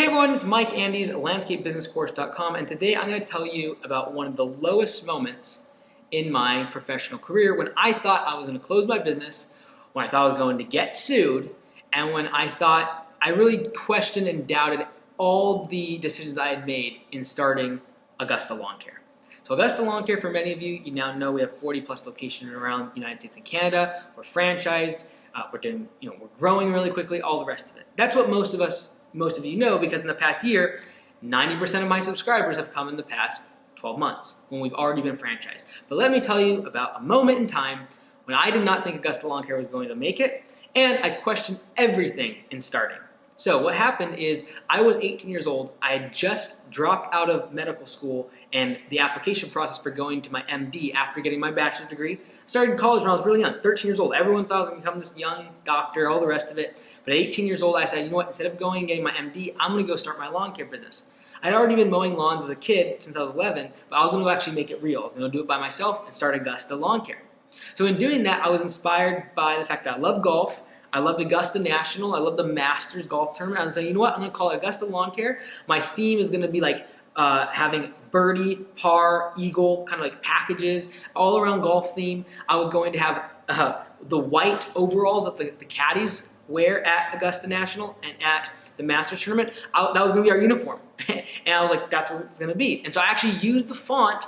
Hey everyone, it's Mike Andes, landscapebusinesscourse.com, and today I'm going to tell you about one of the lowest moments in my professional career when I thought I was going to close my business, when I thought I was going to get sued, and when I thought I really questioned and doubted all the decisions I had made in starting Augusta Lawn Care. So Augusta Lawn Care, for many of you, you now know we have 40 plus locations around the United States and Canada. We're franchised, we're growing really quickly, all the rest of it. That's what most of you know, because in the past year, 90% of my subscribers have come in the past 12 months when we've already been franchised. But let me tell you about a moment in time when I did not think Augusta Lawn Care was going to make it, and I questioned everything in starting. So what happened is I was 18 years old. I had just dropped out of medical school and the application process for going to my MD after getting my bachelor's degree. I started in college when I was really young, 13 years old. Everyone thought I was going to become this young doctor, all the rest of it. But at 18 years old, I said, you know what, instead of going and getting my MD, I'm going to go start my lawn care business. I'd already been mowing lawns as a kid since I was 11, but I was going to actually make it real. I was going to do it by myself and start Augusta Lawn Care. So in doing that, I was inspired by the fact that I love golf. I loved Augusta National. I loved the Masters golf tournament. I was saying, you know what? I'm going to call it Augusta Lawn Care. My theme is going to be like having birdie, par, eagle, kind of like packages, all around golf theme. I was going to have the white overalls that the caddies wear at Augusta National and at the Masters tournament. That was going to be our uniform. And I was like, that's what it's going to be. And so I actually used the font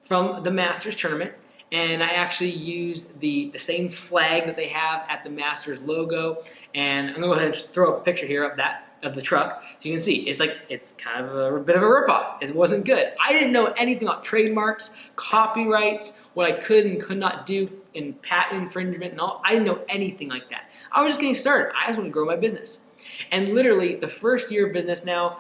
from the Masters tournament. And I actually used the same flag that they have at the Masters logo. And I'm gonna go ahead and throw a picture here of the truck, so you can see it's kind of a bit of a ripoff. It wasn't good. I didn't know anything about trademarks, copyrights, what I could and could not do in patent infringement and all. I didn't know anything like that. I was just getting started. I just wanted to grow my business. And literally, the first year of business now,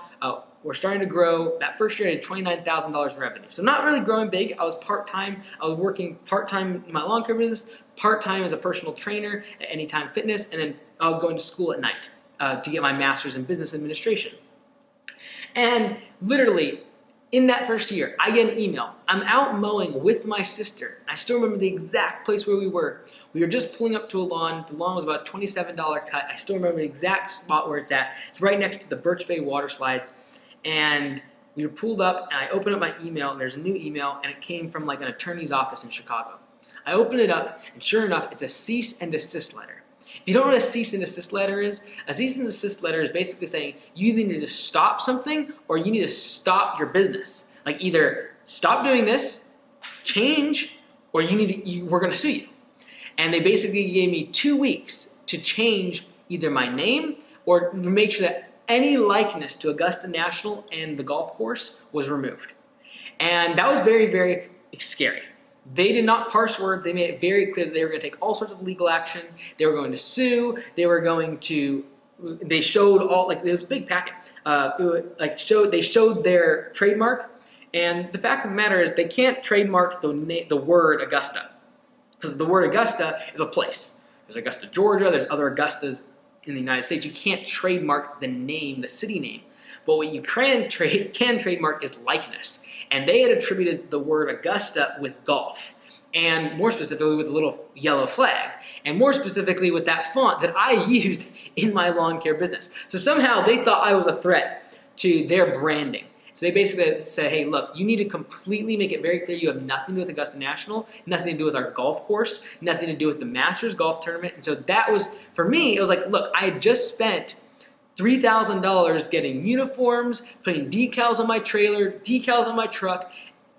we're starting to grow. That first year I had $29,000 in revenue. So not really growing big. I was part-time. I was working part-time in my lawn care business, part-time as a personal trainer at Anytime Fitness, and then I was going to school at night to get my master's in business administration. And literally, in that first year, I get an email. I'm out mowing with my sister. I still remember the exact place where we were. We were just pulling up to a lawn. The lawn was about a $27 cut. I still remember the exact spot where it's at. It's right next to the Birch Bay water slides. And we were pulled up, and I opened up my email, and there's a new email, and it came from like an attorney's office in Chicago. I opened it up, and sure enough, it's a cease and desist letter. If you don't know what a cease and desist letter is basically saying you either need to stop something or you need to stop your business. Like either stop doing this, change, or we're going to sue you. And they basically gave me 2 weeks to change either my name or to make sure that any likeness to Augusta National and the golf course was removed. And that was very, very scary. They did not parse words. They made it very clear that they were going to take all sorts of legal action. They were going to sue. They showed all, like, it was a big packet. They showed their trademark. And the fact of the matter is they can't trademark the word Augusta, because the word Augusta is a place. There's Augusta, Georgia. There's other Augustas in the United States. You can't trademark the name, the city name. But what you can trademark is likeness. And they had attributed the word Augusta with golf, and more specifically with the little yellow flag, and more specifically with that font that I used in my lawn care business. So somehow they thought I was a threat to their branding. So they basically said, hey, look, you need to completely make it very clear you have nothing to do with Augusta National, nothing to do with our golf course, nothing to do with the Masters golf tournament. And so that was, for me, it was like, look, I had just spent $3,000 getting uniforms, putting decals on my trailer, decals on my truck,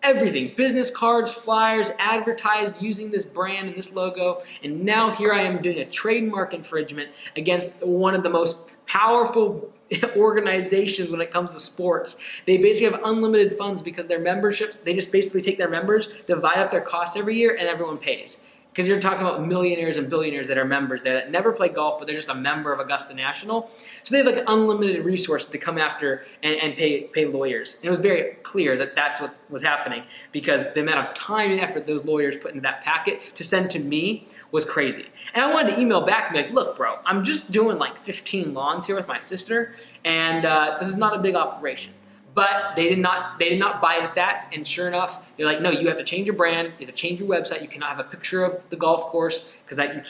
everything, business cards, flyers, advertised using this brand and this logo, and now here I am doing a trademark infringement against one of the most powerful organizations when it comes to sports. They basically have unlimited funds because their memberships, they just basically take their members, divide up their costs every year, and everyone pays. Because you're talking about millionaires and billionaires that are members there that never play golf, but they're just a member of Augusta National. So they have like unlimited resources to come after and pay lawyers. And it was very clear that that's what was happening, because the amount of time and effort those lawyers put into that packet to send to me was crazy. And I wanted to email back and be like, look, bro, I'm just doing like 15 lawns here with my sister, and this is not a big operation. But they did not bite at that, and sure enough, they're like, no, you have to change your brand, you have to change your website, you cannot have a picture of the golf course, because that you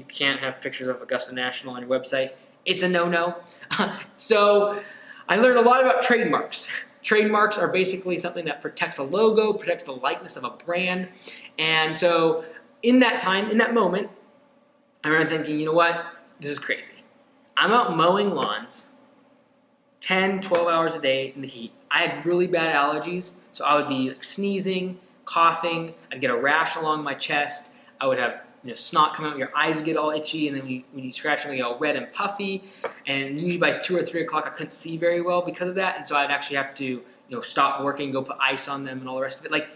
can't have pictures of Augusta National on your website. It's a no-no. So I learned a lot about trademarks. Trademarks are basically something that protects a logo, protects the likeness of a brand. And so in that time, in that moment, I remember thinking, you know what? This is crazy. I'm out mowing lawns 10, 12 hours a day in the heat. I had really bad allergies, so I would be like sneezing, coughing, I'd get a rash along my chest, I would have snot come out, your eyes would get all itchy, and then when you scratch them, they get all red and puffy, and usually by 2 or 3 o'clock I couldn't see very well because of that, and so I'd actually have to stop working, go put ice on them and all the rest of it. Like,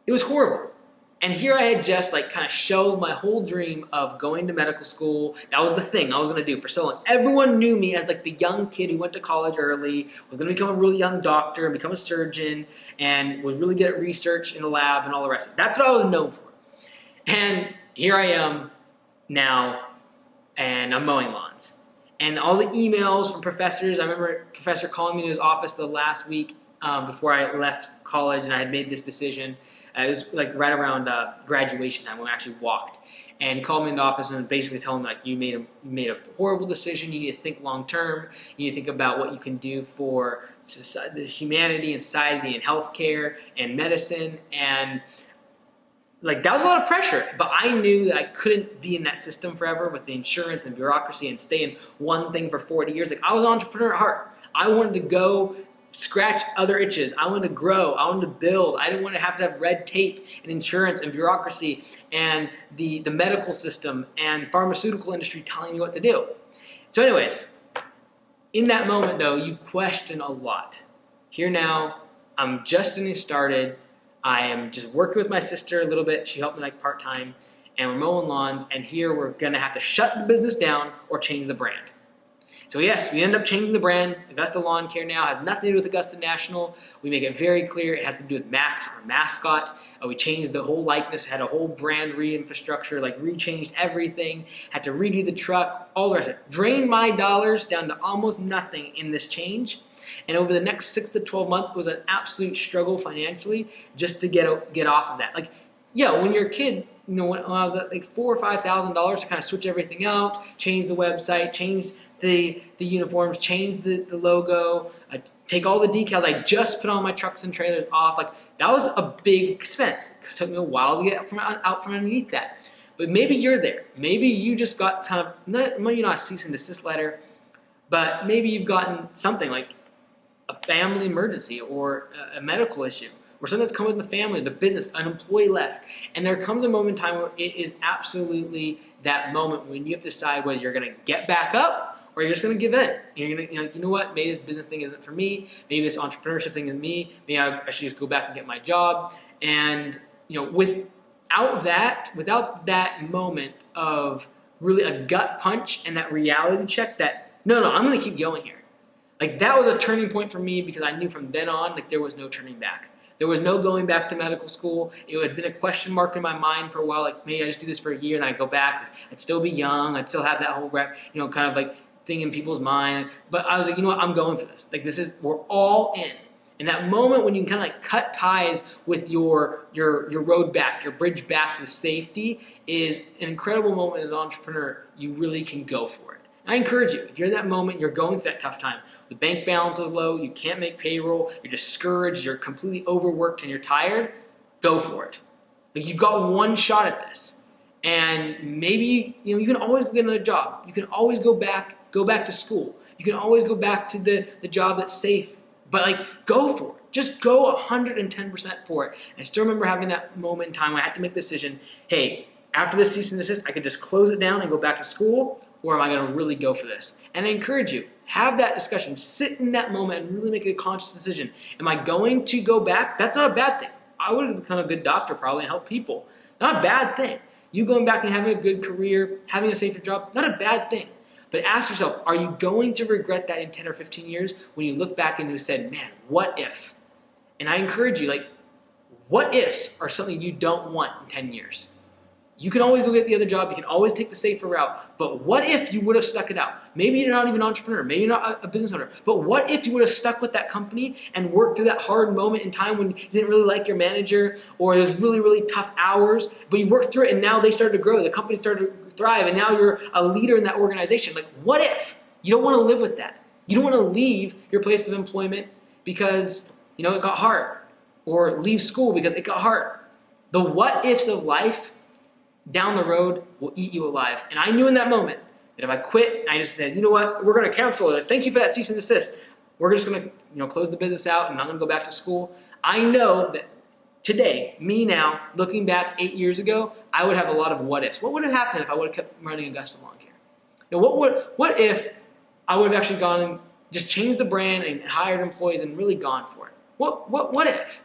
it was horrible. And here I had just kind of shelved my whole dream of going to medical school. That was the thing I was going to do for so long. Everyone knew me as the young kid who went to college early, was going to become a really young doctor and become a surgeon, and was really good at research in the lab and all the rest of it. That's what I was known for. And here I am now, and I'm mowing lawns. And all the emails from professors, I remember a professor calling me to his office the last week before I left college and I had made this decision. It was right around graduation time when I actually walked. And he called me in the office and basically told me, you made a horrible decision. You need to think long term. You need to think about what you can do for society, humanity and society and healthcare and medicine. And that was a lot of pressure. But I knew that I couldn't be in that system forever with the insurance and bureaucracy and stay in one thing for 40 years. I was an entrepreneur at heart. I wanted to go scratch other itches. I wanted to grow. I wanted to build. I didn't want to have red tape and insurance and bureaucracy and the medical system and pharmaceutical industry telling you what to do. So anyways, in that moment though, you question a lot. Here now, I'm just getting started. I am just working with my sister a little bit. She helped me part-time, and we're mowing lawns, and here we're gonna have to shut the business down or change the brand. So yes, we end up changing the brand. Augusta Lawn Care now has nothing to do with Augusta National. We make it very clear it has to do with Max, our mascot. We changed the whole likeness, had a whole brand re-infrastructure, re-changed everything, had to redo the truck, all the rest of it. Drained my dollars down to almost nothing in this change. And over the next 6 to 12 months, it was an absolute struggle financially just to get off of that. When you're a kid, when I was at $4,000 or $5,000 to kind of switch everything out, change the website, change the uniforms, change the logo, take all the decals I just put on my trucks and trailers off. That was a big expense. It took me a while to get out from underneath that. But maybe you're there. Maybe you just got maybe not a cease and desist letter, but maybe you've gotten something like a family emergency or a medical issue, or something that's come with the family, the business, an employee left. And there comes a moment in time where it is absolutely that moment when you have to decide whether you're going to get back up or you're just going to give in. You're going to, you know what, maybe this business thing isn't for me. Maybe this entrepreneurship thing isn't me. Maybe I should just go back and get my job. And, without that moment of really a gut punch and that reality check that, no, I'm going to keep going here. That was a turning point for me because I knew from then on, there was no turning back. There was no going back to medical school. It had been a question mark in my mind for a while, maybe I just do this for a year and then I go back. I'd still be young. I'd still have that whole thing in people's mind. But I was you know what, I'm going for this. We're all in. And that moment when you can kind of cut ties with your road back, your bridge back to the safety is an incredible moment as an entrepreneur. You really can go for it. I encourage you, if you're in that moment, you're going through that tough time, the bank balance is low, you can't make payroll, you're discouraged, you're completely overworked and you're tired, go for it. You've got one shot at this. And maybe you can always get another job. You can always go back to school. You can always go back to the job that's safe. But go for it. Just go 110% for it. And I still remember having that moment in time where I had to make the decision, hey, after this cease and desist, I could just close it down and go back to school, or am I going to really go for this? And I encourage you, have that discussion. Sit in that moment and really make a conscious decision. Am I going to go back? That's not a bad thing. I would have become a good doctor probably and help people. Not a bad thing. You going back and having a good career, having a safer job, not a bad thing. But ask yourself, are you going to regret that in 10 or 15 years when you look back and you said, man, what if? And I encourage you, what ifs are something you don't want in 10 years? You can always go get the other job. You can always take the safer route. But what if you would have stuck it out? Maybe you're not even an entrepreneur. Maybe you're not a business owner. But what if you would have stuck with that company and worked through that hard moment in time when you didn't really like your manager or there's really, really tough hours, but you worked through it and now they started to grow. The company started to thrive and now you're a leader in that organization. What if? You don't want to live with that. You don't want to leave your place of employment because, it got hard, or leave school because it got hard. The what ifs of life down the road will eat you alive. And I knew in that moment that if I quit, I just said, you know what, we're going to cancel it. Thank you for that cease and desist. We're just going to, close the business out, and I'm going to go back to school. I know that today, me now, looking back 8 years ago, I would have a lot of what ifs. What would have happened if I would have kept running Augusta Lawn Care? What if I would have actually gone and just changed the brand and hired employees and really gone for it? What if?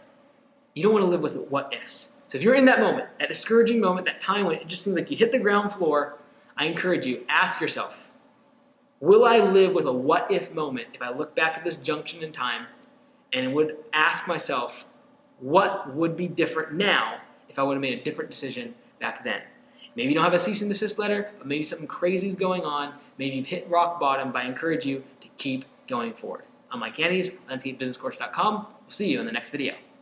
You don't want to live with what ifs. So if you're in that moment, that discouraging moment, that time when it just seems like you hit the ground floor, I encourage you, ask yourself, will I live with a what if moment if I look back at this junction in time and would ask myself, what would be different now if I would have made a different decision back then? Maybe you don't have a cease and desist letter, but maybe something crazy is going on. Maybe you've hit rock bottom, but I encourage you to keep going forward. I'm Mike Yannies, landscapebusinesscourse.com. We'll see you in the next video.